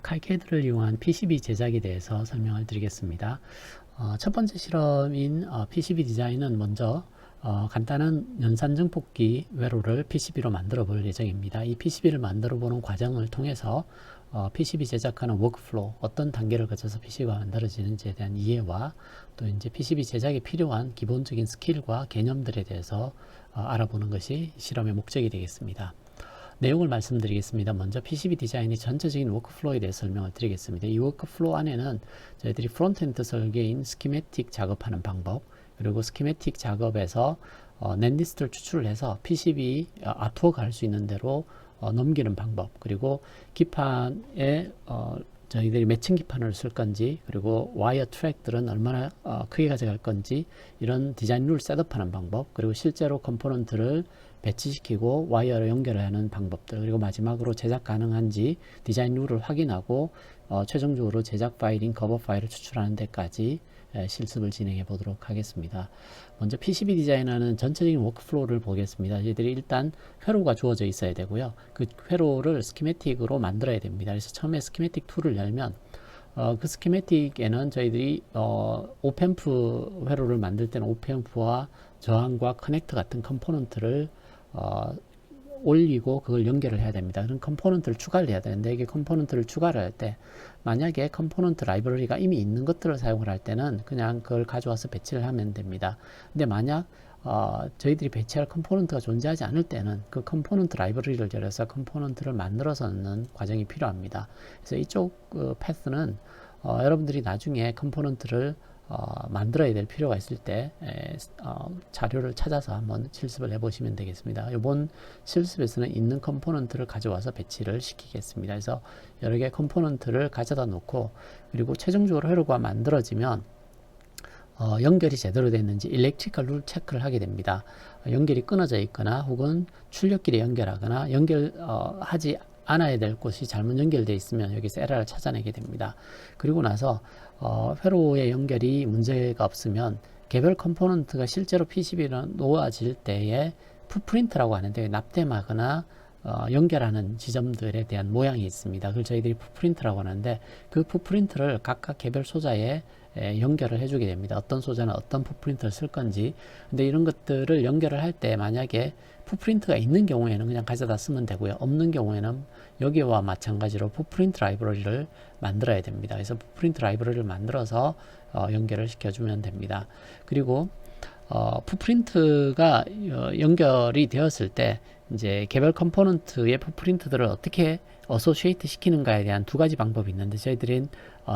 칼캐드를 이용한 PCB 제작에 대해서 설명을 드리겠습니다. 첫 번째 실험인 PCB 디자인은 먼저 간단한 연산 증폭기 회로를 PCB로 만들어 볼 예정입니다. 이 PCB를 만들어 보는 과정을 통해서 PCB 제작하는 워크플로우, 어떤 단계를 거쳐서 PCB가 만들어지는지에 대한 이해와 또 이제 PCB 제작에 필요한 기본적인 스킬과 개념들에 대해서 알아보는 것이 실험의 목적이 되겠습니다. 내용을 말씀드리겠습니다. 먼저 PCB 디자인의 전체적인 워크플로우에 대해 설명을 드리겠습니다. 이 워크플로우 안에는 저희들이 프론트엔드 설계인 스키매틱 작업하는 방법, 그리고 스키매틱 작업에서 넷리스트를 추출을 해서 PCB 아트워크 할 수 있는 대로 넘기는 방법, 그리고 기판에 저희들이 매칭 기판을 쓸 건지, 그리고 와이어 트랙들은 얼마나 크게 가져갈 건지, 이런 디자인 룰 셋업하는 방법, 그리고 실제로 컴포넌트를 배치시키고 와이어로 연결하는 방법들, 그리고 마지막으로 제작 가능한지 디자인 룰을 확인하고 최종적으로 제작 파일인 커버 파일을 추출하는 데까지 실습을 진행해 보도록 하겠습니다. 먼저 PCB 디자인하는 전체적인 워크플로우를 보겠습니다. 저희들이 일단 회로가 주어져 있어야 되고요. 그 회로를 스키매틱으로 만들어야 됩니다. 그래서 처음에 스키매틱 툴을 열면 그 스키매틱에는 저희들이 오펜프 회로를 만들 때는 오펜프와 저항과 커넥터 같은 컴포넌트를 올리고 그걸 연결을 해야 됩니다. 그런 컴포넌트를 추가를 해야 되는데, 이게 컴포넌트를 추가를 할 때 만약에 컴포넌트 라이브러리가 이미 있는 것들을 사용을 할 때는 그냥 그걸 가져와서 배치를 하면 됩니다. 근데 만약 저희들이 배치할 컴포넌트가 존재하지 않을 때는 그 컴포넌트 라이브러리를 열어서 컴포넌트를 만들어서 넣는 과정이 필요합니다. 그래서 이쪽 패스는 여러분들이 나중에 컴포넌트를 만들어야 될 필요가 있을 때 자료를 찾아서 한번 실습을 해보시면 되겠습니다. 이번 실습에서는 있는 컴포넌트를 가져와서 배치를 시키겠습니다. 그래서 여러 개의 컴포넌트를 가져다 놓고, 그리고 최종적으로 회로가 만들어지면 연결이 제대로 됐는지 일렉트리컬 룰 체크를 하게 됩니다. 연결이 끊어져 있거나 혹은 출력끼리 연결하거나 연결하지 않아야 될 곳이 잘못 연결되어 있으면 여기서 에러를 찾아내게 됩니다. 그리고 나서 회로의 연결이 문제가 없으면 개별 컴포넌트가 실제로 PCB로 놓아질 때에 풋프린트라고 하는데, 납땜하거나 연결하는 지점들에 대한 모양이 있습니다. 그걸 저희들이 풋프린트라고 하는데, 그 풋프린트를 각각 개별 소자에 연결을 해주게 됩니다. 어떤 소자는 어떤 풋프린트를 쓸 건지. 근데 이런 것들을 연결을 할 때 만약에 풋프린트가 있는 경우에는 그냥 가져다 쓰면 되고요. 없는 경우에는 여기와 마찬가지로 풋프린트 라이브러리를 만들어야 됩니다. 그래서 풋프린트 라이브러리를 만들어서 연결을 시켜주면 됩니다. 그리고 풋프린트가 연결이 되었을 때 이제 개별 컴포넌트의 풋프린트들을 어떻게 어소시에이트 시키는가에 대한 두 가지 방법이 있는데, 저희들은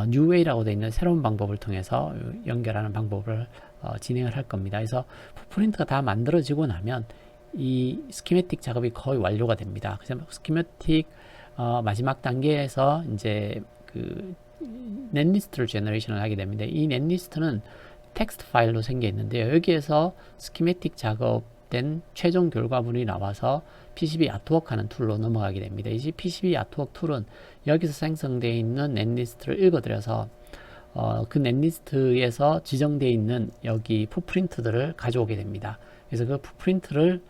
뉴웨이라고 되어 있는 새로운 방법을 통해서 연결하는 방법을 진행을 할 겁니다. 그래서 풋프린트가 다 만들어지고 나면 이 스키매틱 작업이 거의 완료가 됩니다. 그래서 스키매틱 마지막 단계에서 이제 그 넷리스트를 제너레이션을 하게 됩니다. 이 넷리스트는 텍스트 파일로 생겨 있는데요. 여기에서 스키매틱 작업된 최종 결과물이 나와서 PCB 아트워크 하는 툴로 넘어가게 됩니다. 이 PCB 아트워크 툴은 여기서 생성되어 있는 넷리스트를 읽어드려서 그 넷리스트에서 지정되어 있는 여기 풋프린트들을 가져오게 됩니다. 그래서 그 풋프린트를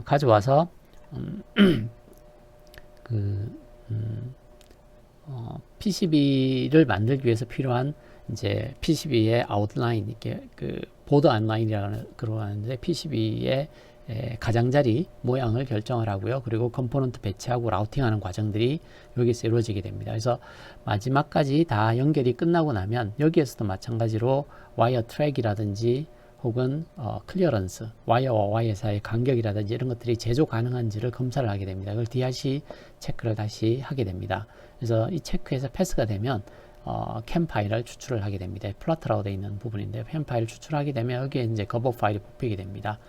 가져와서 PCB를 만들기 위해서 필요한 이제 PCB의 아웃라인, 이렇게 그 보드 아웃라인이라고 그러는데, PCB의 가장자리 모양을 결정을 하고요. 그리고 컴포넌트 배치하고 라우팅하는 과정들이 여기서 이루어지게 됩니다. 그래서 마지막까지 다 연결이 끝나고 나면 여기에서도 마찬가지로 와이어 트랙이라든지 혹은 클리어런스, 와이어와 와이어 사이의 간격이라든지 이런 것들이 제조 가능한지를 검사를 하게 됩니다. 그걸 DRC 체크를 다시 하게 됩니다. 그래서 이 체크에서 패스가 되면 캠 파일을 추출을 하게 됩니다. 플러트라고 되어 있는 부분인데, 캠 파일을 추출하게 되면 여기에 이제 거버 파일이 뽑히게 됩니다.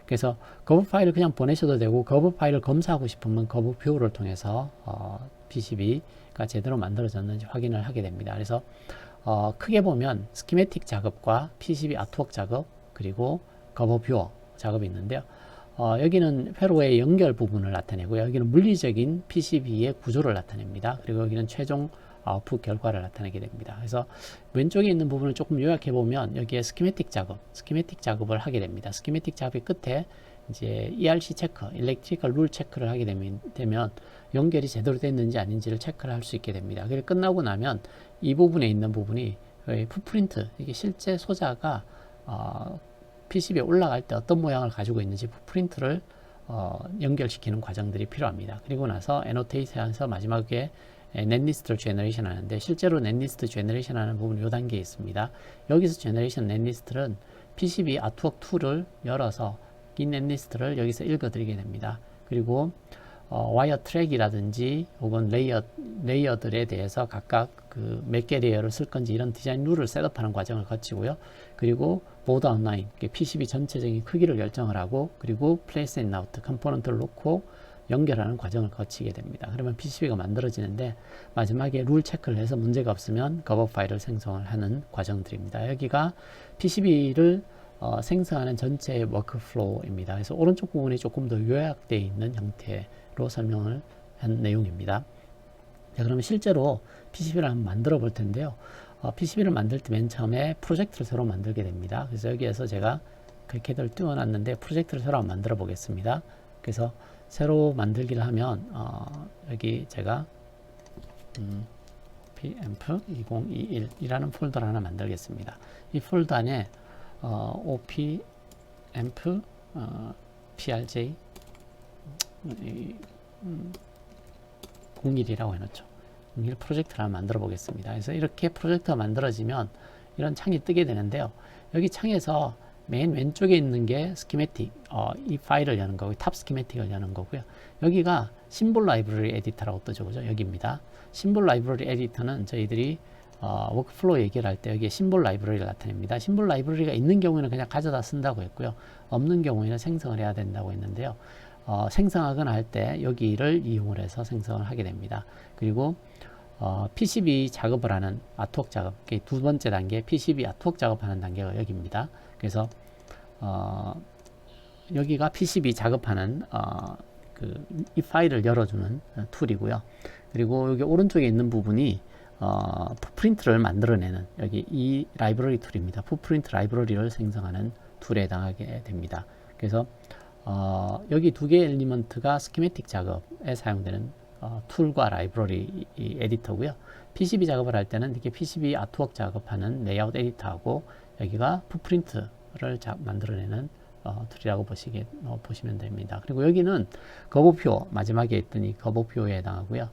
그래서 거버 파일을 그냥 보내셔도 되고, 거버 파일을 검사하고 싶으면 거버 뷰를 통해서 PCB가 제대로 만들어졌는지 확인을 하게 됩니다. 그래서 크게 보면 스키매틱 작업과 PCB 아트워크 작업, 그리고 거버 뷰어 작업이 있는데요. 여기는 회로의 연결 부분을 나타내고요. 여기는 물리적인 PCB의 구조를 나타냅니다. 그리고 여기는 최종 아웃풋 결과를 나타내게 됩니다. 그래서 왼쪽에 있는 부분을 조금 요약해 보면 여기에 스키매틱 작업을 하게 됩니다. 스키매틱 작업의 끝에 이제 ERC 체크, Electrical Rule 체크를 하게 되면 연결이 제대로 됐는지 아닌지를 체크를 할 수 있게 됩니다. 그리고 끝나고 나면 이 부분에 있는 부분이 풋프린트, 이게 실제 소자가 PCB에 올라갈 때 어떤 모양을 가지고 있는지 풋프린트를 연결시키는 과정들이 필요합니다. 그리고 나서 애노테이션에서 마지막에 넷리스트를 제너레이션 하는데, 실제로 넷리스트 제너레이션 하는 부분이 이 단계에 있습니다. 여기서 제너레이션 넷리스트는 PCB 아트웍 2를 열어서 이 넷리스트를 여기서 읽어드리게 됩니다. 그리고 와이어 트랙이라든지 혹은 레이어들에 대해서 각각 그 몇 개 레이어를 쓸 건지 이런 디자인 룰을 셋업하는 과정을 거치고요. 그리고 보드 아웃라인, PCB 전체적인 크기를 결정을 하고, 그리고 플레이스 앤 아웃, 컴포넌트를 놓고 연결하는 과정을 거치게 됩니다. 그러면 PCB가 만들어지는데, 마지막에 룰 체크를 해서 문제가 없으면 거버 파일을 생성을 하는 과정들입니다. 여기가 PCB를 생성하는 전체의 워크플로우입니다. 그래서 오른쪽 부분이 조금 더 요약되어 있는 형태로 설명을 한 내용입니다. 자, 그러면 실제로 PCB를 한번 만들어 볼 텐데요. PCB를 만들 때 맨 처음에 프로젝트를 새로 만들게 됩니다. 그래서 여기에서 제가 카이캐드를 띄워놨는데 프로젝트를 새로 한번 만들어 보겠습니다. 그래서 새로 만들기를 하면 여기 제가 PMP 2021이라는 폴더를 하나 만들겠습니다. 이 폴더 안에 OP, AMP, PRJ 01이라고 해놓죠. 01 프로젝트를 하나 만들어 보겠습니다. 그래서 이렇게 프로젝트가 만들어지면 이런 창이 뜨게 되는데요. 여기 창에서 맨 왼쪽에 있는 게 스키매틱, 이 파일을 여는 거고, 탑 스키매틱을 여는 거고요. 여기가 심볼 라이브러리 에디터라고 뜨죠. 그죠? 여기입니다. 심볼 라이브러리 에디터는 저희들이 워크플로우 얘기를 할 때 여기에 심볼 라이브러리를 나타냅니다. 심볼 라이브러리가 있는 경우에는 그냥 가져다 쓴다고 했고요. 없는 경우에는 생성을 해야 된다고 했는데요. 생성하거나 할 때 여기를 이용을 해서 생성을 하게 됩니다. 그리고 PCB 작업을 하는 아트웍 작업, 두 번째 단계 PCB 아트웍 작업하는 단계가 여기입니다. 그래서 여기가 PCB 작업하는 이 파일을 열어주는 툴이고요. 그리고 여기 오른쪽에 있는 부분이 풋프린트를 만들어내는 여기 이 라이브러리 툴입니다. 풋프린트 라이브러리를 생성하는 툴에 해당하게 됩니다. 그래서 여기 두 개의 엘리먼트가 스키매틱 작업에 사용되는 툴과 라이브러리 에디터고요. PCB 작업을 할 때는 이렇게 PCB 아트웍 작업하는 레이아웃 에디터하고, 여기가 풋프린트를 만들어내는 툴이라고 보시면 됩니다. 그리고 여기는 거보표, 마지막에 있던 이 거보표에 해당하고요.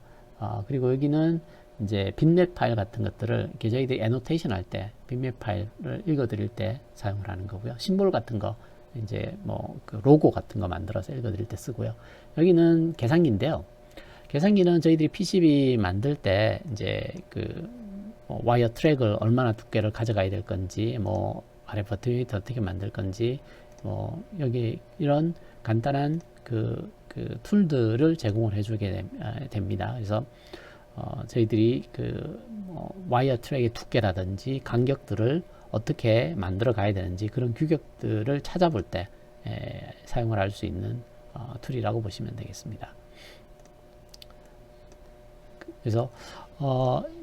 그리고 여기는 이제 빈맵 파일 같은 것들을 이렇게 저희들이 애노테이션 할 때 빈맵 파일을 읽어드릴 때 사용을 하는 거고요. 심볼 같은 거, 이제 그 로고 같은 거 만들어서 읽어드릴 때 쓰고요. 여기는 계산기인데요. 계산기는 저희들이 PCB 만들 때 이제 와이어 트랙을 얼마나 두께를 가져가야 될 건지, 아래 버튼위트 어떻게 만들 건지, 여기 이런 간단한 툴들을 제공을 해주게 됩니다. 그래서 저희들이 와이어 트랙의 두께라든지 간격들을 어떻게 만들어 가야 되는지 그런 규격들을 찾아볼 때 사용을 할 수 있는 툴이라고 보시면 되겠습니다. 그래서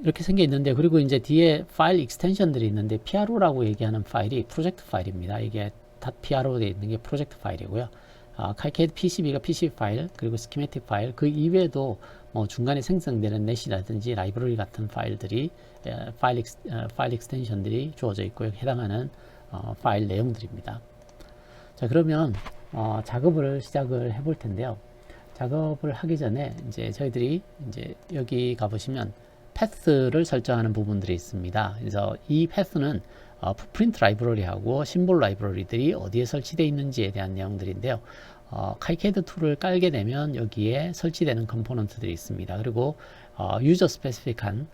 이렇게 생겨 있는데, 그리고 이제 뒤에 파일 익스텐션들이 있는데, PRO라고 얘기하는 파일이 프로젝트 파일입니다. 이게 .pro로 되어 있는 게 프로젝트 파일이고요. 카이캐드 PCB가 PCB 파일, 그리고 스키매틱 파일, 그 이외에도 중간에 생성되는 넷이라든지 라이브러리 같은 파일들이 파일 익스텐션들이 주어져 있고, 해당하는 파일 내용들입니다. 자, 그러면 작업을 시작을 해볼 텐데요. 작업을 하기 전에 이제 저희들이 이제 여기 가보시면 패스를 설정하는 부분들이 있습니다. 그래서 이 패스는 풋프린트 라이브러리하고 심볼 라이브러리들이 어디에 설치되어 있는지에 대한 내용들인데요. 카이캐드 툴을 깔게 되면 여기에 설치되는 컴포넌트들이 있습니다. 그리고 유저 스페시픽한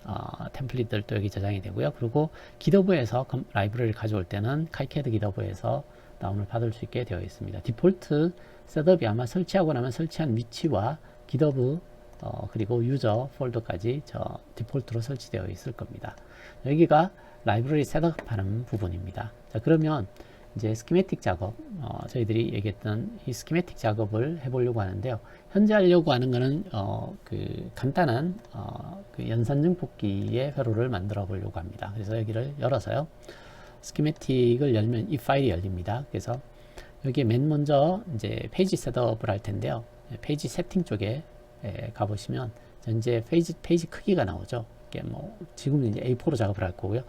템플릿들도 여기 저장이 되고요. 그리고 기더브에서 라이브러리를 가져올 때는 카이캐드 기더브에서 다운을 받을 수 있게 되어 있습니다. 디폴트 셋업이 아마 설치하고 나면 설치한 위치와 기더브 그리고 유저 폴더까지 디폴트로 설치되어 있을 겁니다. 여기가 라이브러리 셋업하는 부분입니다. 자, 그러면 이제 스키매틱 작업, 저희들이 얘기했던 이 스키매틱 작업을 해보려고 하는데요. 현재 하려고 하는 거는 간단한 연산증 뽑기의 회로를 만들어 보려고 합니다. 그래서 여기를 열어서요. 스키매틱을 열면 이 파일이 열립니다. 그래서 여기에 맨 먼저 이제 페이지 셋업을 할 텐데요. 페이지 세팅 쪽에 가보시면 현재 페이지 크기가 나오죠. 이게 뭐 지금은 이제 A4로 작업을 할 거고요.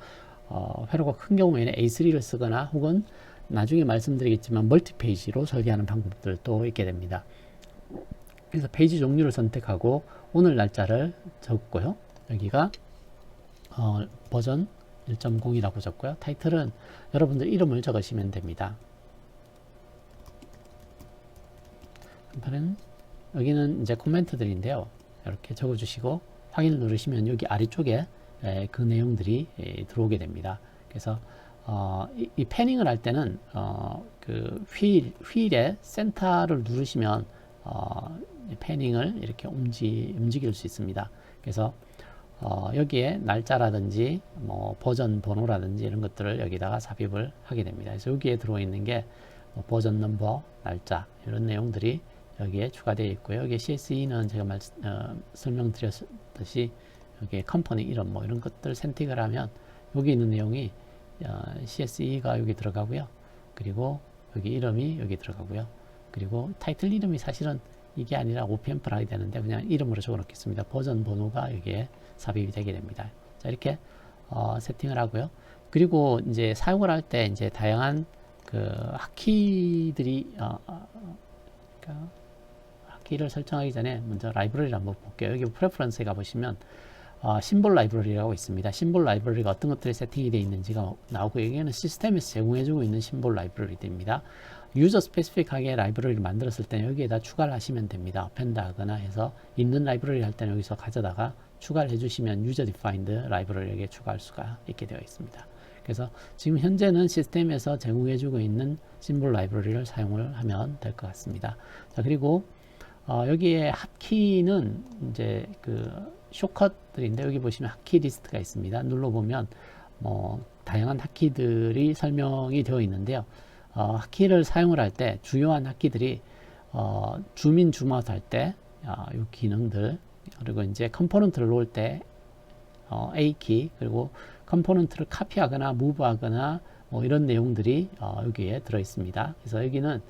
회로가 큰 경우에는 A3를 쓰거나 혹은 나중에 말씀드리겠지만 멀티 페이지로 설계하는 방법들도 있게 됩니다. 그래서 페이지 종류를 선택하고 오늘 날짜를 적고요. 여기가 버전 1.0이라고 적고요. 타이틀은 여러분들 이름을 적으시면 됩니다. 한편은 여기는 이제 코멘트들인데요. 이렇게 적어주시고 확인을 누르시면 여기 아래쪽에 그 내용들이 들어오게 됩니다. 그래서 이 패닝을 할 때는 그 휠의 센터를 누르시면 패닝을 이렇게 움직일 수 있습니다. 그래서 여기에 날짜라든지 뭐 버전 번호라든지 이런 것들을 여기다가 삽입을 하게 됩니다. 그래서 여기에 들어있는 게 뭐 버전 넘버, 날짜 이런 내용들이 여기에 추가되어 있고요. 여기 CSE는 제가 설명드렸듯이 여기에 컴퍼니 이름 뭐 이런 것들 선택을 하면 여기 있는 내용이 CSE가 여기 들어가고요. 그리고 여기 이름이 여기 들어가고요. 그리고 타이틀 이름이 사실은 이게 아니라 OPMP를 하게 되는데 그냥 이름으로 적어 놓겠습니다. 버전 번호가 여기에 삽입이 되게 됩니다. 자, 이렇게 세팅을 하고요. 그리고 이제 사용을 할 때 이제 다양한 그 핫키들이 그러니까 핫키를 설정하기 전에 먼저 라이브러리를 한번 볼게요. 여기 프레퍼런스에 가보시면 심볼 라이브러리라고 있습니다. 심볼 라이브러리가 어떤 것들이 세팅이 되어 있는지가 나오고 여기에는 시스템에서 제공해주고 있는 심볼 라이브러리입니다. 유저 스페시픽하게 라이브러리를 만들었을 때 여기에다 추가를 하시면 됩니다. 어펜드 하거나 해서 있는 라이브러리 할 때는 여기서 가져다가 추가를 해주시면 유저 디파인드 라이브러리에게 추가할 수가 있게 되어 있습니다. 그래서 지금 현재는 시스템에서 제공해주고 있는 심볼 라이브러리를 사용을 하면 될 것 같습니다. 자, 그리고 여기에 핫키는 이제 그 숏컷들인데 여기 보시면 핫키 리스트가 있습니다. 눌러보면 뭐 다양한 핫키들이 설명이 되어 있는데요. 핫키를 사용을 할 때 주요한 핫키들이 줌인 줌아웃 할 때 이 기능들 그리고 이제 컴포넌트를 놓을 때 A키 그리고 컴포넌트를 카피하거나 무브하거나 뭐 이런 내용들이 여기에 들어 있습니다. 그래서 여기는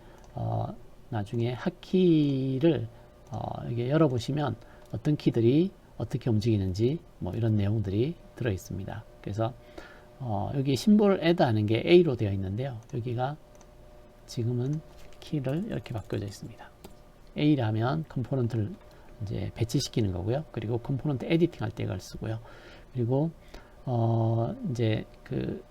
나중에 핫키를 이게 열어보시면 어떤 키들이 어떻게 움직이는지 뭐 이런 내용들이 들어 있습니다. 그래서 여기 심볼 애드 하는 게 A로 되어 있는데요. 여기가 지금은 키를 이렇게 바뀌어져 있습니다. A라면 컴포넌트를 이제 배치시키는 거고요. 그리고 컴포넌트 에디팅 할 때 이걸 쓰고요. 그리고 이제 그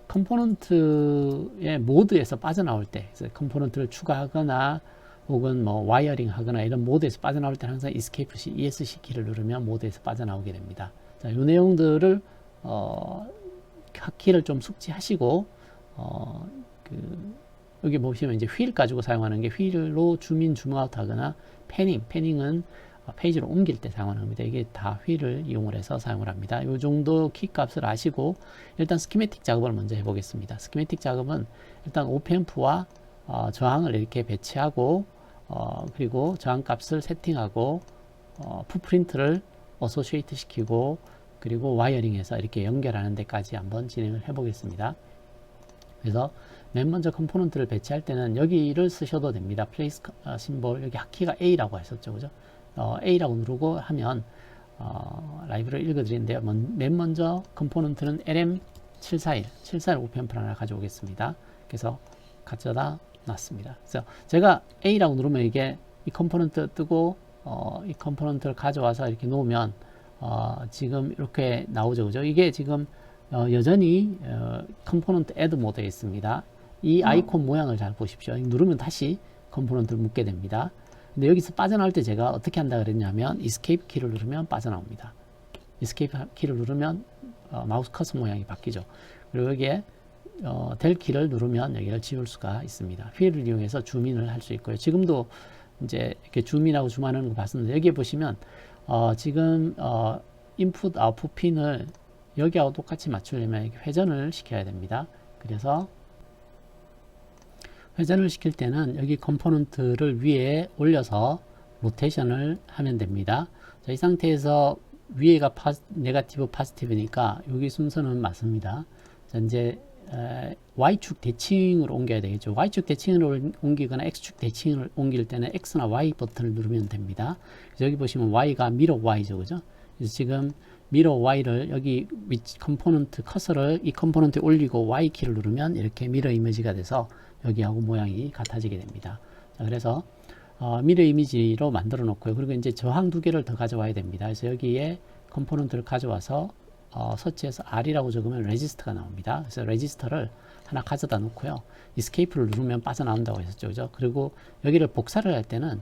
컴포넌트의 모드에서 빠져나올 때, 그래서 컴포넌트를 추가하거나 혹은 뭐 와이어링 하거나 이런 모드에서 빠져나올 때는 항상 Escape ESC 키를 누르면 모드에서 빠져나오게 됩니다. 자, 이 내용들을 키를 좀 숙지하시고 여기 보시면 이제 휠 가지고 사용하는 게 휠로 줌인 줌아웃 하거나 패닝은 페이지로 옮길 때 사용하는 겁니다. 이게 다 휠을 이용을 해서 사용을 합니다. 이 정도 키 값을 아시고 일단 스키매틱 작업을 먼저 해보겠습니다. 스키매틱 작업은 일단 오펜프와 저항을 이렇게 배치하고 그리고 저항 값을 세팅하고 풋프린트를 어소시에이트 시키고 그리고 와이어링해서 이렇게 연결하는 데까지 한번 진행을 해보겠습니다. 그래서 맨 먼저 컴포넌트를 배치할 때는 여기를 쓰셔도 됩니다. 플레이스 심볼 여기 핫키가 A라고 하셨죠, 그죠? A라고 누르고 하면 라이브를 읽어드리는데요. 맨 먼저 컴포넌트는 LM741 오펜프를 하나 가져오겠습니다. 그래서 가져다 놨습니다. 그래서 제가 A라고 누르면 이게 이 컴포넌트 뜨고 이 컴포넌트를 가져와서 이렇게 놓으면 지금 이렇게 나오죠, 그죠? 이게 지금 여전히 컴포넌트 애드 모드에 있습니다. 이 아이콘 모양을 잘 보십시오. 누르면 다시 컴포넌트를 묶게 됩니다. 근데 여기서 빠져나올 때 제가 어떻게 한다 그랬냐면 Escape 키를 누르면 빠져나옵니다. Escape 키를 누르면 마우스 커서 모양이 바뀌죠. 그리고 여기에 델 키를 누르면 여기를 지울 수가 있습니다. 휠을 이용해서 줌인을 할 수 있고요. 지금도 이제 이렇게 줌인하고 줌하는 거 봤었는데 여기에 보시면 지금 인풋 아웃풋 핀을 여기하고 똑같이 맞추려면 이렇게 회전을 시켜야 됩니다. 그래서 회전을 시킬 때는 여기 컴포넌트를 위에 올려서 로테이션을 하면 됩니다. 자, 이 상태에서 위에가 네가티브 포지티브니까 여기 순서는 맞습니다. 자, 이제 Y축 대칭으로 옮겨야 되겠죠. Y축 대칭으로 옮기거나 X축 대칭을 옮길 때는 X나 Y 버튼을 누르면 됩니다. 그래서 여기 보시면 Y가 미러 Y죠. 그죠? 그래서 지금 미러 Y를 여기 컴포넌트 커서를 이 컴포넌트에 올리고 Y키를 누르면 이렇게 미러 이미지가 돼서 여기하고 모양이 같아지게 됩니다. 자, 그래서 미러 이미지로 만들어 놓고요. 그리고 이제 저항 두 개를 더 가져와야 됩니다. 그래서 여기에 컴포넌트를 가져와서 서치해서 R이라고 적으면 레지스터가 나옵니다. 그래서 레지스터를 하나 가져다 놓고요. 이스케이프를 누르면 빠져나온다고 했었죠. 그죠? 그리고 여기를 복사를 할 때는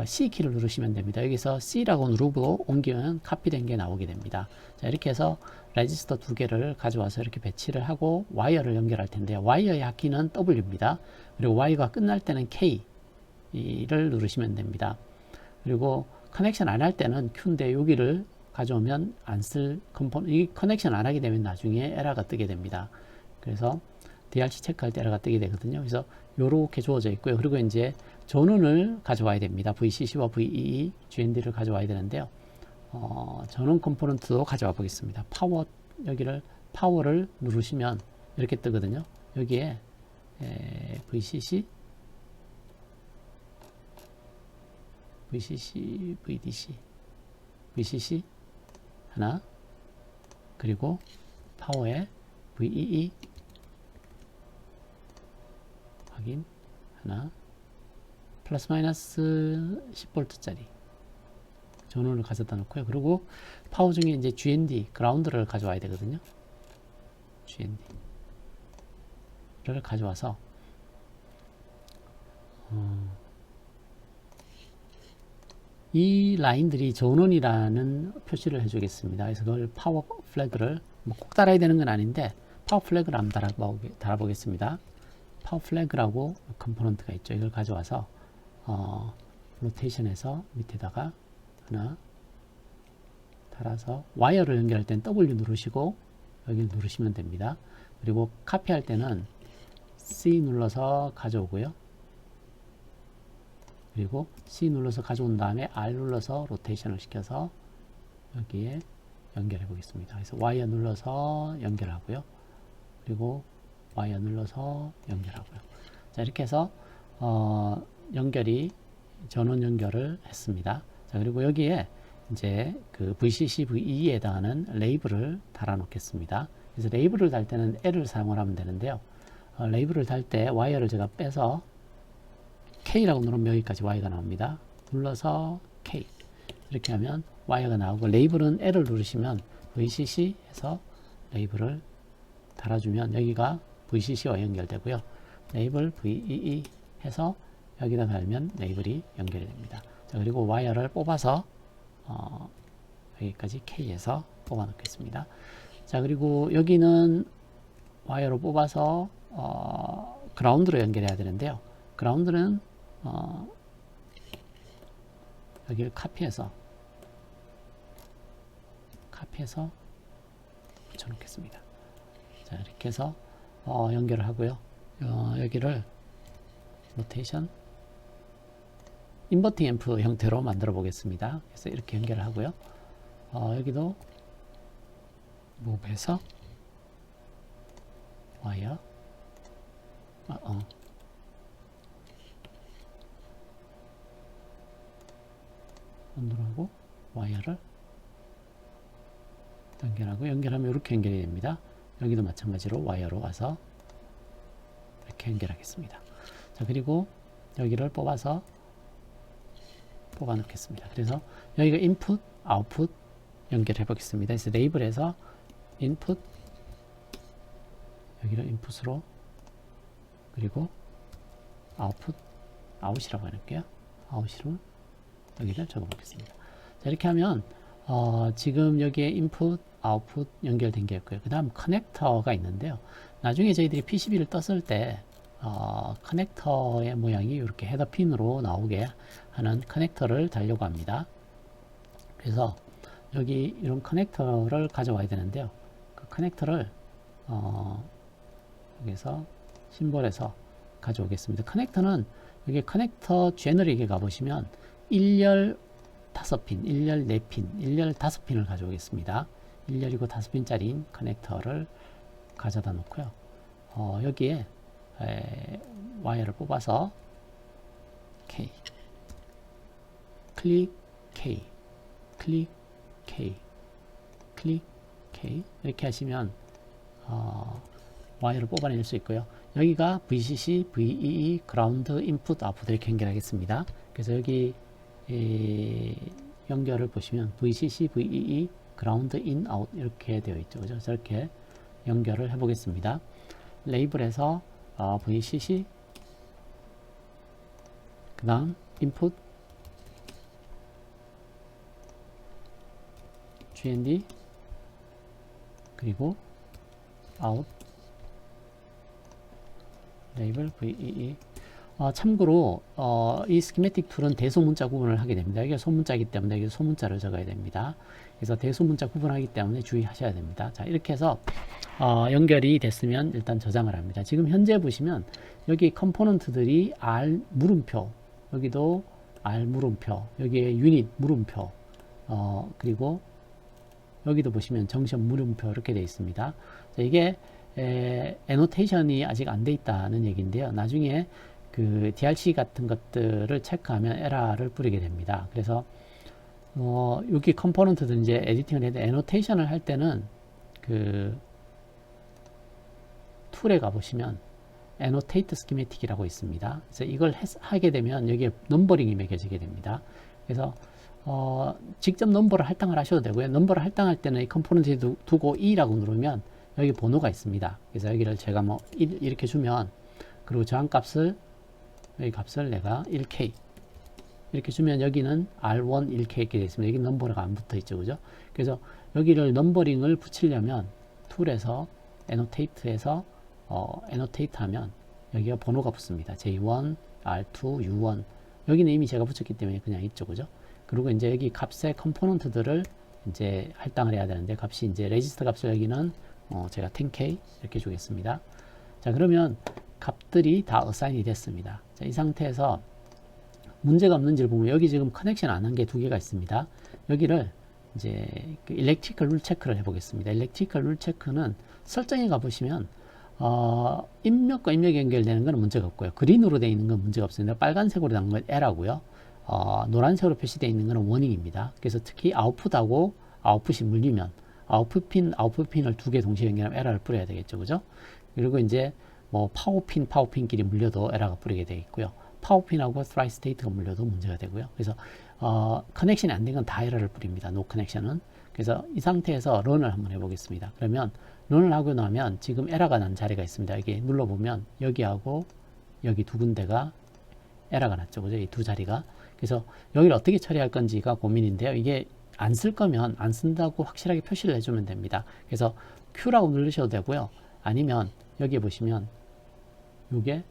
C키를 누르시면 됩니다. 여기서 C라고 누르고 옮기면 카피된 게 나오게 됩니다. 자, 이렇게 해서 레지스터 두 개를 가져와서 이렇게 배치를 하고 와이어를 연결할 텐데요. 와이어의 합키는 W입니다. 그리고 Y가 끝날 때는 K를 누르시면 됩니다. 그리고 커넥션 안 할 때는 Q인데 여기를 가져오면 안 쓸 컴포넌트, 이 커넥션 안 하게 되면 나중에 에러가 뜨게 됩니다. 그래서 DRC 체크할 때 에러가 뜨게 되거든요. 그래서 요렇게 주어져 있고요. 그리고 이제 전원을 가져와야 됩니다. VCC와 VEE, GND를 가져와야 되는데요. 전원 컴포넌트도 가져와 보겠습니다. 파워, 여기를 파워를 누르시면 이렇게 뜨거든요. 여기에 VCC, VDC, VCC 하나, 그리고 파워에 VEE 확인 하나, 플러스 마이너스 10V짜리 전원을 가져다 놓고요. 그리고 파워 중에 이제 GND 그라운드를 가져와야 되거든요. GND를 가져와서 이 라인들이 전원이라는 표시를 해주겠습니다. 그래서 그걸 파워 플래그를 꼭 달아야 되는 건 아닌데 파워 플래그를 한번 달아보겠습니다. 파워 플래그라고 컴포넌트가 있죠. 이걸 가져와서 로테이션해서 밑에다가 하나 달아서 와이어를 연결할 때는 W 누르시고 여기를 누르시면 됩니다. 그리고 카피할 때는 C 눌러서 가져오고요. 그리고 C 눌러서 가져온 다음에 R 눌러서 로테이션을 시켜서 여기에 연결해 보겠습니다. 그래서 와이어 눌러서 연결하고요. 그리고 와이어 눌러서 연결하고요. 자, 이렇게 해서 전원 연결을 했습니다. 자, 그리고 여기에 이제 그 VCC, VE에 해당하는 레이블을 달아 놓겠습니다. 그래서 레이블을 달 때는 L을 사용을 하면 되는데요. 레이블을 달 때 와이어를 제가 빼서 K라고 누르면 여기까지 Y가 나옵니다. 눌러서 K 이렇게 하면 Y가 나오고, 레이블은 L을 누르시면 VCC 해서 레이블을 달아주면 여기가 VCC와 연결되고요. 레이블 VEE 해서 여기다 달면 레이블이 연결이 됩니다. 자, 그리고 와이어를 뽑아서 여기까지 K에서 뽑아 놓겠습니다. 자, 그리고 여기는 와이어로 뽑아서 그라운드로 연결해야 되는데요. 그라운드는 여기를 카피해서 붙여 놓겠습니다. 자, 이렇게 해서 연결을 하고요. 여기를 로테이션 인버팅 앰프 형태로 만들어 보겠습니다. 그래서 이렇게 연결을 하고요. 여기도 무브해서 와이어 누르고 와이어를 연결하고, 연결하면 이렇게 연결이 됩니다. 여기도 마찬가지로 와이어로 와서 이렇게 연결하겠습니다. 자, 그리고 여기를 뽑아 놓겠습니다. 그래서 여기가 인풋, 아웃풋 연결해 보겠습니다. 그래서 레이블에서 인풋, 여기를 인풋으로, 그리고 아웃풋, 아웃이라고 해놓을게요. 아웃으로 여기를 적어 보겠습니다. 자, 이렇게 하면 지금 여기에 인풋, 아웃풋 연결된 게 있고요. 그 다음 커넥터가 있는데요. 나중에 저희들이 PCB를 떴을 때 커넥터의 모양이 이렇게 헤더 핀으로 나오게 하는 커넥터를 달려고 합니다. 그래서 여기 이런 커넥터를 가져와야 되는데요. 그 커넥터를 여기서 심볼에서 가져오겠습니다. 커넥터는 여기 커넥터 제너릭에 가보시면 1열 5핀, 1열 4핀, 1열 5핀을 가져오겠습니다. 1열이고 5핀짜리 커넥터를 가져다 놓고요. 여기에 와이어를 뽑아서 K, 클릭 K, 클릭 K, 클릭 K 이렇게 하시면 와이어를 뽑아낼 수 있고요. 여기가 VCC, VEE, 그라운드, 인풋, 아웃풋 이렇게 연결하겠습니다. 그래서 여기 연결을 보시면 VCC, VEE, 그라운드, 인, 아웃 이렇게 되어 있죠. 그죠? 저렇게 연결을 해 보겠습니다. 레이블에서 VCC, 그 다음 인풋, GND, 그리고 아웃, 레이블 VEE. 참고로 이 스키매틱 툴은 대소문자 구분을 하게 됩니다. 이게 소문자이기 때문에 이게 소문자를 적어야 됩니다. 그래서 대소문자 구분하기 때문에 주의하셔야 됩니다. 자, 이렇게 해서 연결이 됐으면 일단 저장을 합니다. 지금 현재 보시면 여기 컴포넌트들이 R 물음표, 여기도 R 물음표, 여기에 유닛 물음표, 그리고 여기도 보시면 정션 물음표 이렇게 되어 있습니다. 자, 이게 애노테이션이 아직 안 돼 있다는 얘기인데요. 나중에 그 DRC 같은 것들을 체크하면 에러를 뿌리게 됩니다. 그래서 여기 컴포넌트들 이제 에디팅을 해도 애노테이션을 할 때는 그 툴에 가보시면 Annotate Schematic이라고 있습니다. 그래서 이걸 하게 되면 여기에 넘버링이 매겨지게 됩니다. 그래서 직접 넘버를 할당을 하셔도 되고요. 넘버를 할당할 때는 이 컴포넌트에 두고 E라고 누르면 여기 번호가 있습니다. 그래서 여기를 제가 뭐 1 이렇게 주면, 그리고 저항값을 여기 값을 내가 1K 이렇게 주면 여기는 R1 1K 이렇게 되어 있습니다. 여기 넘버가 안 붙어 있죠. 그죠? 그래서 여기를 넘버링을 붙이려면 툴에서 Annotate에서 Annotate 하면 여기가 번호가 붙습니다. J1, R2, U1 여기는 이미 제가 붙였기 때문에 그냥 있죠. 그죠? 그리고 이제 여기 값의 컴포넌트들을 이제 할당을 해야 되는데, 값이 이제 레지스터 값을 여기는 제가 10K 이렇게 주겠습니다. 자, 그러면 값들이 다 어사인이 됐습니다. 자, 이 상태에서 문제가 없는지를 보면 여기 지금 커넥션 안 한 게 두 개가 있습니다. 여기를 이제 그 일렉트리컬 룰 체크를 해보겠습니다. 일렉트리컬 룰 체크는 설정에 가보시면 입력과 입력이 연결되는 건 문제가 없고요. 그린으로 되어 있는 건 문제가 없습니다. 빨간색으로 된 건 에러고요. 노란색으로 표시되어 있는 건 워닝입니다. 그래서 특히 아웃풋하고 아웃풋이 물리면 아웃풋핀을 두 개 동시에 연결하면 에러를 뿌려야 되겠죠. 그죠? 그리고 이제 뭐 파워핀끼리 물려도 에러가 뿌리게 되어 있고요. 파워핀하고 트라이스테이트가 물려도 문제가 되고요. 그래서 커넥션이 안 된 건 다 에러를 뿌립니다. 노 커넥션은. 그래서 이 상태에서 런을 한번 해보겠습니다. 그러면 런을 하고 나면 지금 에러가 난 자리가 있습니다. 여기 눌러보면 여기하고 여기 두 군데가 에러가 났죠. 그죠? 이 두 자리가. 그래서 여기를 어떻게 처리할 건지가 고민인데요. 이게 안 쓸 거면 안 쓴다고 확실하게 표시를 해주면 됩니다. 그래서 Q라고 누르셔도 되고요. 아니면 여기 보시면 이게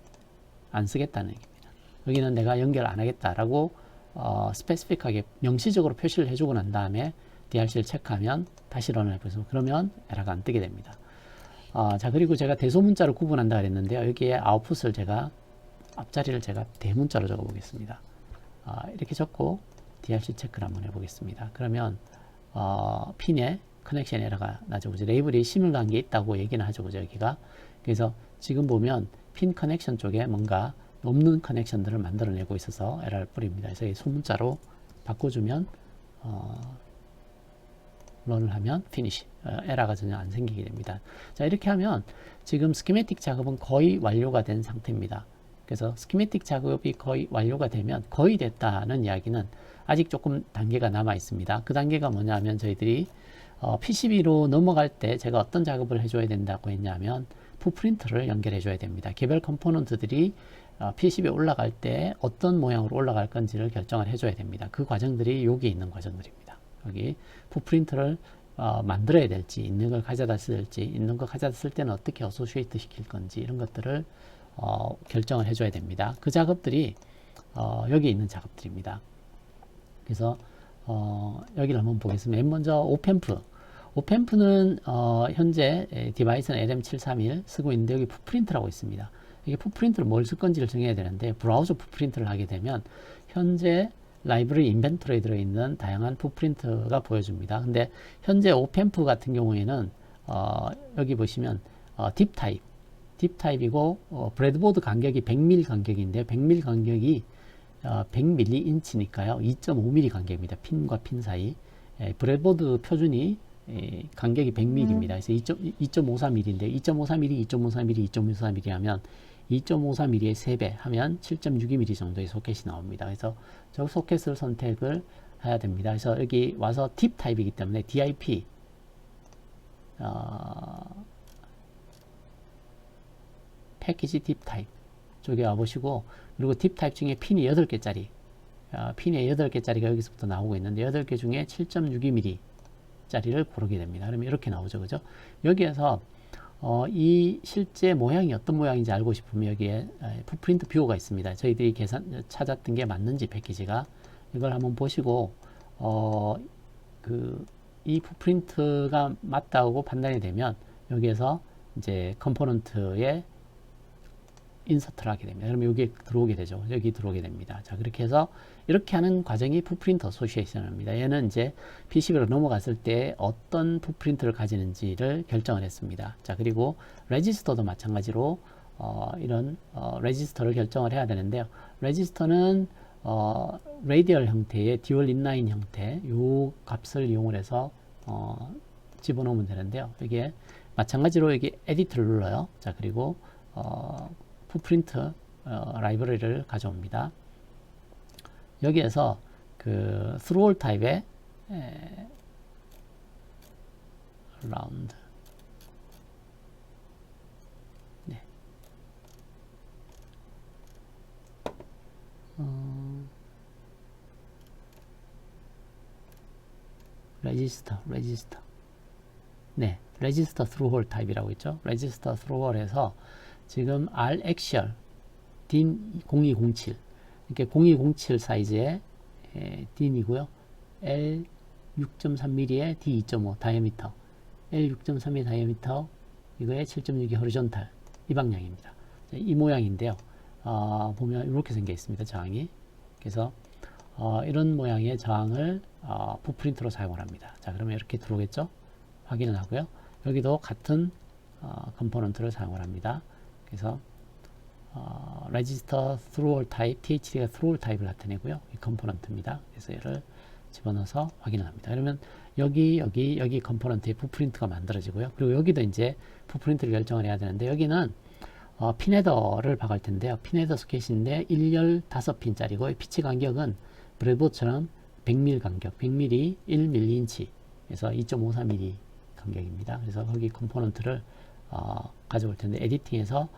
안 쓰겠다는 얘기입니다. 여기는 내가 연결 안 하겠다라고 스페시픽하게 명시적으로 표시를 해주고 난 다음에 DRC를 체크하면 다시 런을 해보세요. 그러면 에러가 안 뜨게 됩니다. 자, 그리고 제가 대소문자로 구분한다 그랬는데요. 여기에 아웃풋을 제가 앞자리를 제가 대문자로 적어 보겠습니다. 이렇게 적고 DRC 체크를 한번 해보겠습니다. 그러면 핀에 커넥션 에러가 나죠. 그죠? 레이블이 시뮬한 게 있다고 얘기는 하죠. 그죠? 여기가. 그래서 지금 보면 핀 커넥션 쪽에 뭔가 없는 커넥션들을 만들어내고 있어서 에러를 뿌립니다. 그래서 이 소문자로 바꿔주면 런을 하면 피니시, 에러가 전혀 안 생기게 됩니다. 자, 이렇게 하면 지금 스키매틱 작업은 거의 완료가 된 상태입니다. 그래서 스키매틱 작업이 거의 완료가 되면 거의 됐다는 이야기는 아직 조금 단계가 남아 있습니다. 그 단계가 뭐냐면 저희들이 PCB로 넘어갈 때 제가 어떤 작업을 해줘야 된다고 했냐면 풋프린트를 연결해 줘야 됩니다. 개별 컴포넌트들이 PCB에 올라갈 때 어떤 모양으로 올라갈 건지를 결정을 해줘야 됩니다. 그 과정들이 여기 있는 과정들입니다. 여기 풋프린트를 만들어야 될지, 있는 걸 가져다 쓸지, 있는 걸 가져다 쓸 때는 어떻게 어소시에이트 시킬 건지 이런 것들을 결정을 해줘야 됩니다. 그 작업들이 여기 있는 작업들입니다. 그래서 여기를 한번 보겠습니다. 맨 먼저 오펜프는 현재 디바이스는 LM731 쓰고 있는데 여기 풋프린트라고 있습니다. 이게 풋프린트를 뭘 쓸 건지를 정해야 되는데 브라우저 풋프린트를 하게 되면 현재 라이브러리 인벤토리에 들어있는 다양한 풋프린트가 보여줍니다. 근데 현재 오펜프 같은 경우에는 여기 보시면 딥 타입이고 브레드보드 간격이 100mm 간격인데요. 100mm 간격이 100mm 인치니까요. 2.5mm 간격입니다. 핀과 핀 사이. 브레드보드 표준이 간격이 100mm입니다. 그래서 2.54mm인데 2.54mm, 2.54mm, 2.54mm 하면 2.54mm의 3배 하면 7.62mm 정도의 소켓이 나옵니다. 그래서 저 소켓을 선택을 해야 됩니다. 그래서 여기 와서 딥 타입이기 때문에 DIP 패키지 딥 타입 쪽에 와보시고, 그리고 딥 타입 중에 핀이 8개짜리 핀이 8개짜리가 여기서부터 나오고 있는데 8개 중에 7.62mm 짜리를 고르게 됩니다. 그러면 이렇게 나오죠. 그죠? 여기에서 이 실제 모양이 어떤 모양인지 알고 싶으면 여기에 풋프린트 뷰어가 있습니다. 저희들이 찾았던 게 맞는지 패키지가 이걸 한번 보시고 이 풋프린트가 맞다고 판단이 되면 여기에서 이제 컴포넌트에 인서트를 하게 됩니다. 그러면 여기에 들어오게 되죠. 여기 들어오게 됩니다. 자, 그렇게 해서 이렇게 하는 과정이 풋프린트 어소시에이션입니다. 얘는 이제 PCB로 넘어갔을 때 어떤 풋프린트를 가지는지를 결정을 했습니다. 자, 그리고 레지스터도 마찬가지로 이런 레지스터를 결정을 해야 되는데요. 레지스터는 레디얼 형태의 듀얼 인라인 형태 요 값을 이용을 해서 집어넣으면 되는데요. 여기에 마찬가지로 여기 에디트를 눌러요. 자, 그리고 풋프린트 라이브러리를 가져옵니다. 여기에서 그 through 타입의 round 네. 레지스터 네, 레지스터 through 타입이라고 있죠. 레지스터 through에서 지금 R 액시얼 DIN 0207 이렇게 0207 사이즈의 DIN이고요. L 6.3mm의 D2.5 다이아미터 L 6.3mm 다이아미터 이거의 7.62 호리존탈 이 방향입니다. 이 모양인데요. 보면 이렇게 생겨 있습니다. 저항이. 그래서 이런 모양의 저항을 풋프린트로 사용을 합니다. 자, 그러면 이렇게 들어오겠죠? 확인을 하고요. 여기도 같은 컴포넌트를 사용을 합니다. 그래서 레지스터 through 타입 THD가 through 타입을 나타내고요. 이 컴포넌트입니다. 그래서 얘를 집어넣어서 확인을 합니다. 그러면 여기 컴포넌트에 풋프린트가 만들어지고요. 그리고 여기도 이제 풋프린트를 결정을 해야 되는데 여기는 핀헤더를 박을 텐데요. 핀헤더 소켓인데 1열 5핀짜리고 피치 간격은 브레드보드처럼 100mm 간격, 100mm 1mm 그래서 2.54mm 간격입니다. 그래서 거기 컴포넌트를 가져올 텐데 에디팅에서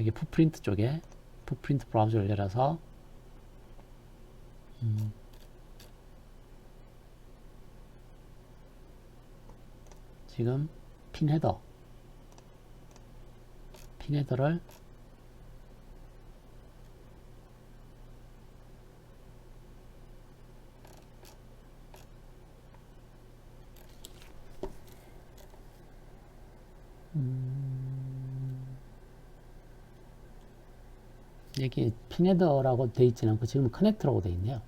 이게 풋프린트 쪽에 풋프린트 브라우저를 열어서 지금 핀헤더를 여기 핀헤더라고 되어 있지는 않고 지금 커넥터라고 되어 있네요.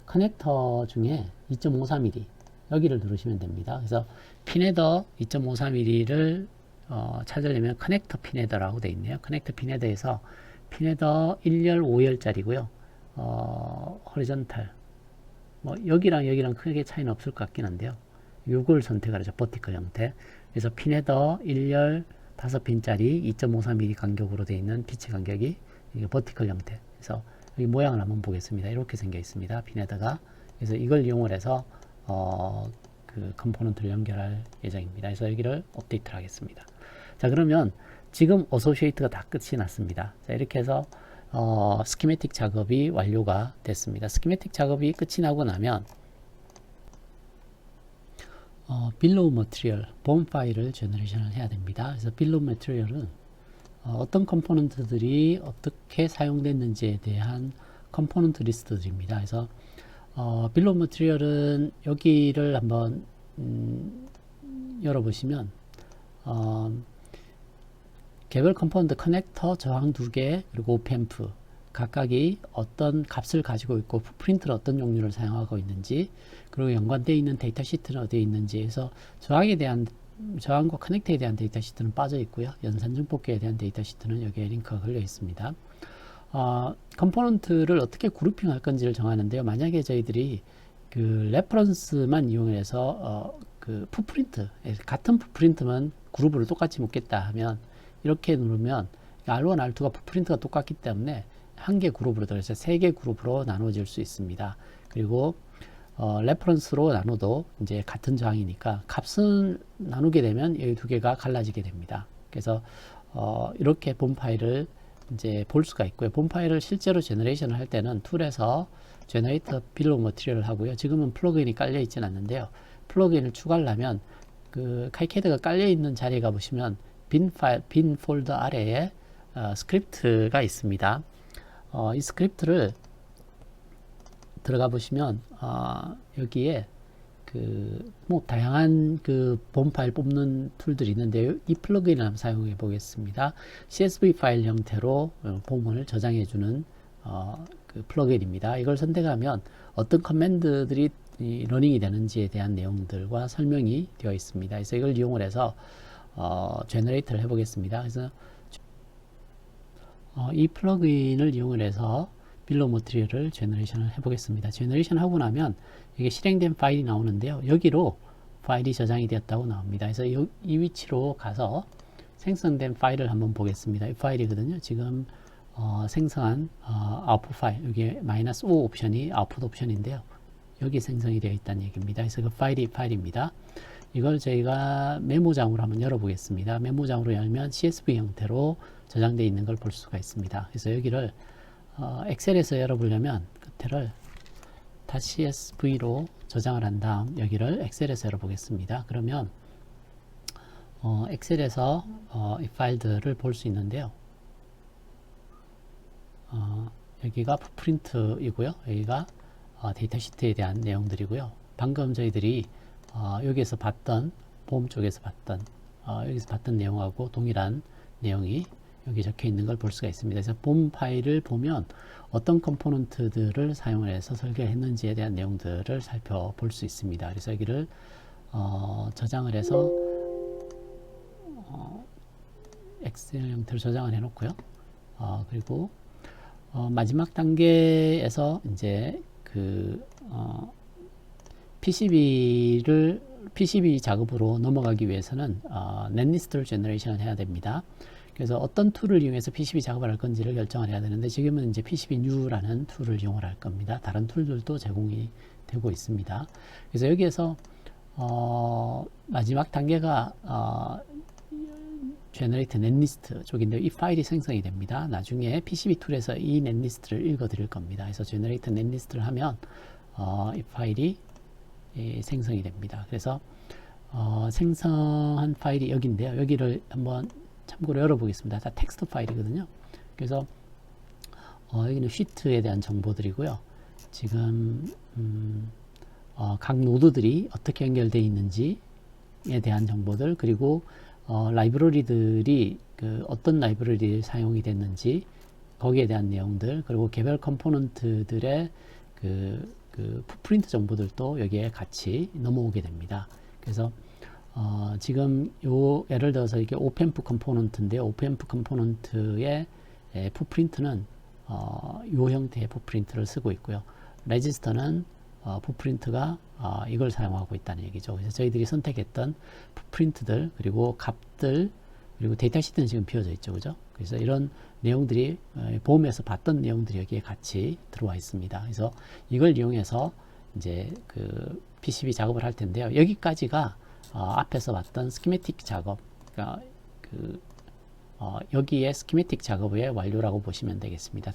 커넥터 중에 2.53mm 여기를 누르시면 됩니다. 그래서 핀헤더 2.53mm를 찾으려면 커넥터 핀헤더라고 되어 있네요. 커넥터 핀헤더에서 핀헤더 1열 5열짜리고요. 호리존탈 뭐 여기랑 크게 차이는 없을 것 같긴 한데요. 이걸 선택을 하죠. 버티컬 형태. 그래서 핀헤더 1열 5핀짜리 2.53mm 간격으로 되어 있는 피치 간격이 이게 버티컬 형태. 그래서 여기 모양을 한번 보겠습니다. 이렇게 생겨 있습니다. 핀헤더가. 그래서 이걸 이용을 해서 그 컴포넌트를 연결할 예정입니다. 그래서 여기를 업데이트를 하겠습니다. 자, 그러면 지금 어소시에이트가 다 끝이 났습니다. 자, 이렇게 해서 스키매틱 작업이 완료가 됐습니다. 스키매틱 작업이 끝이 나고 나면 빌로우 머티리얼 본 파일을 제너레이션을 해야 됩니다. 그래서 빌로우 머티리얼은 어떤 컴포넌트들이 어떻게 사용됐는지에 대한 컴포넌트 리스트들입니다. 그래서 빌로우 머티리얼은 여기를 한번 열어보시면 개별 컴포넌트 커넥터 저항 2개 그리고 오펜프 각각이 어떤 값을 가지고 있고 풋프린트를 어떤 종류를 사용하고 있는지 그리고 연관되어 있는 데이터 시트는 어디에 있는지 해서 저항에 대한 저항과 커넥트에 대한 데이터 시트는 빠져 있고요. 연산 증폭기에 대한 데이터 시트는 여기에 링크가 걸려 있습니다. 컴포넌트를 어떻게 그룹핑할 건지를 정하는데요. 만약에 저희들이 그 레퍼런스만 이용해서 그 풋프린트, 같은 풋프린트만 그룹으로 똑같이 묶겠다 하면 이렇게 누르면 R1, R2가 풋프린트가 똑같기 때문에 한 개 그룹으로 들어서 세 개 그룹으로 나눠질 수 있습니다. 그리고 레퍼런스로 나눠도 이제 같은 저항이니까 값을 나누게 되면 이 두 개가 갈라지게 됩니다. 그래서 이렇게 본 파일을 이제 볼 수가 있고요. 본 파일을 실제로 제너레이션을 할 때는 툴에서 제너레이터 빌로 머티리얼을 하고요. 지금은 플러그인이 깔려 있지는 않는데요. 플러그인을 추가하려면 그 카이캐드가 깔려 있는 자리에 가보시면 빈 폴더 아래에 스크립트가 있습니다. 이 스크립트를 들어가 보시면 여기에 뭐 다양한 본 파일 뽑는 툴들이 있는데요. 이 플러그인을 한번 사용해 보겠습니다. CSV 파일 형태로 본문을 저장해 주는 그 플러그인입니다. 이걸 선택하면 어떤 커맨드들이 러닝이 되는지에 대한 내용들과 설명이 되어 있습니다. 그래서 이걸 이용을 해서 제너레이터를 해 보겠습니다. 그래서 이 플러그인을 이용을 해서 빌로 머티리얼을 제너레이션을 해보겠습니다. 제너레이션 하고 나면 이게 실행된 파일이 나오는데요. 여기로 파일이 저장이 되었다고 나옵니다. 그래서 이 위치로 가서 생성된 파일을 한번 보겠습니다. 이 파일이거든요. 지금 생성한 아웃풋 파일, 여기 -5 옵션이 아웃풋 옵션인데요. 여기 생성이 되어 있다는 얘기입니다. 그래서 그 파일이 파일입니다. 이걸 저희가 메모장으로 한번 열어보겠습니다. 메모장으로 열면 CSV 형태로 저장되어 있는 걸 볼 수가 있습니다. 그래서 여기를 엑셀에서 열어보려면 끝에를 .csv로 저장을 한 다음 여기를 엑셀에서 열어보겠습니다. 그러면 엑셀에서 이 파일들을 볼 수 있는데요. 여기가 풋프린트이고요. 여기가 데이터 시트에 대한 내용들이고요. 방금 저희들이 여기에서 봤던 보험 쪽에서 봤던 여기서 봤던 내용하고 동일한 내용이 여기 적혀 있는 걸 볼 수가 있습니다. 그래서 본 파일을 보면 어떤 컴포넌트들을 사용을 해서 설계했는지에 대한 내용들을 살펴볼 수 있습니다. 그래서 여기를 저장을 해서 엑셀 형태로 저장을 해 놓고요. 그리고 마지막 단계에서 이제 PCB 작업으로 넘어가기 위해서는 넷리스트를 제너레이션을 해야 됩니다. 그래서 어떤 툴을 이용해서 PCB 작업을 할 건지를 결정을 해야 되는데 지금은 이제 PCB New라는 툴을 이용을 할 겁니다. 다른 툴들도 제공이 되고 있습니다. 그래서 여기에서 마지막 단계가 Generate Netlist 쪽인데 이 파일이 생성이 됩니다. 나중에 PCB 툴에서 이 넷리스트를 읽어 드릴 겁니다. 그래서 Generate Netlist를 하면 이 파일이 생성이 됩니다. 그래서 생성한 파일이 여기인데요. 여기를 한번 참고로 열어보겠습니다. 다 텍스트 파일이거든요. 그래서 여기는 시트에 대한 정보들이고요. 지금 각 노드들이 어떻게 연결되어 있는지에 대한 정보들, 그리고 라이브러리들이 어떤 라이브러리 사용이 됐는지 거기에 대한 내용들, 그리고 개별 컴포넌트들의 풋프린트 정보들도 여기에 같이 넘어오게 됩니다. 그래서 지금 예를 들어서 이게 오펜프 컴포넌트인데요. 오펜프 컴포넌트의 풋프린트는 요 형태의 풋프린트를 쓰고 있고요. 레지스터는 풋프린트가 이걸 사용하고 있다는 얘기죠. 그래서 저희들이 선택했던 풋프린트들, 그리고 값들, 그리고 데이터 시트는 지금 비워져 있죠. 그죠? 그래서 이런 내용들이 보험에서 봤던 내용들이 여기에 같이 들어와 있습니다. 그래서 이걸 이용해서 이제 PCB 작업을 할 텐데요. 여기까지가 앞에서 봤던 스키매틱 작업, 그러니까 여기에 스키매틱 작업의 완료라고 보시면 되겠습니다.